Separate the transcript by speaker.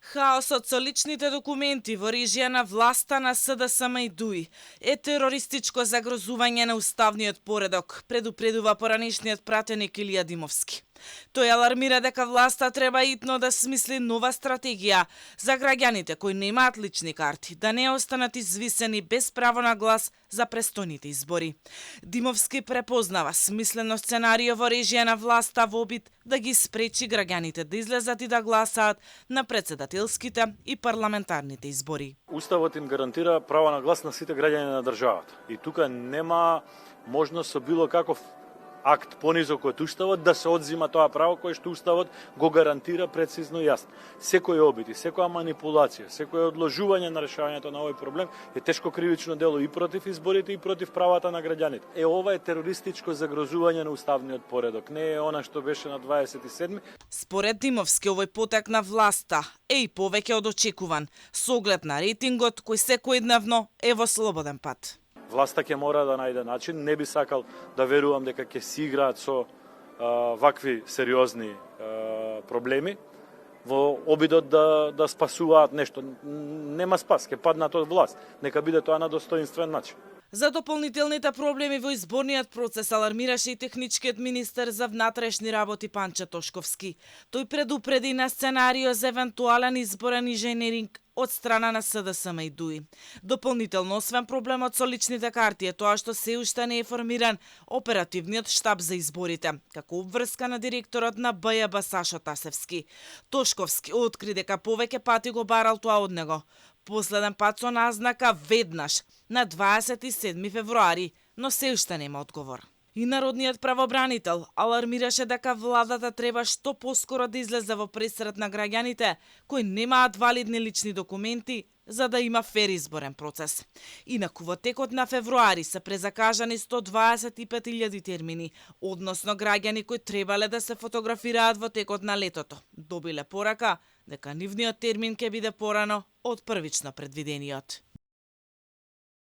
Speaker 1: Хаосот со личните документи во режија на власта на СДСМ и ДУИ е терористичко загрозување на уставниот поредок, предупредува поранешниот пратеник Илија Димовски. Тој алармира дека власта треба итно да смисли нова стратегија за граѓаните кои немаат лични карти, да не останат извисени без право на глас за престојните избори. Димовски препознава смислено сценарио во режија на власта во обид да ги спречи граѓаните да излезат и да гласаат на претседателските и парламентарните избори.
Speaker 2: Уставот им гарантира право на глас на сите граѓани на државата. И тука нема можност со било каков акт понизок од Уставот да се одзима тоа право кое што Уставот го гарантира прецизно и јасно. Секој обид, секоја манипулација, секој одложување на решавањето на овој проблем е тешко кривично дело и против изборите и против правата на граѓаните. Ова е терористичко загрозување на уставниот поредок, не е она што беше на 27.
Speaker 1: Според Димовски, овој потек на власта е и повеќе од очекуван, со оглед на рейтингот кој секојдневно е во слободен пат.
Speaker 2: Власта ќе мора да најде начин, не би сакал да верувам дека ќе си играат со вакви сериозни проблеми во обидот да спасуваат нешто. Нема спас, ќе паднат од власт. Нека биде тоа на достоинствен начин.
Speaker 1: За дополнителните проблеми во изборниот процес алармираше и техничкиот министер за внатрешни работи Панче Тошковски. Тој предупреди на сценарио за евентуален изборен инженеринг од страна на СДСМ и ДУИ. Дополнително, освен проблемот со личните карти, е тоа што се уште не е формиран оперативниот штаб за изборите, како обврска на директорот на БЈБ Сашо Тасевски. Тошковски откри дека повеќе пати го барал тоа од него. Последен пат со назнака веднаш, на 27 февруари, но се уште нема одговор. И народниот правобранител алармираше дека владата треба што поскоро да излезе во пресрет на граѓаните кои немаат валидни лични документи за да има фер изборен процес. Инаку во текот на февруари се презакажани 125.000 термини, односно граѓани кои требале да се фотографираат во текот на летото. Добиле порака дека нивниот термин ќе биде порано од првично предвидениот.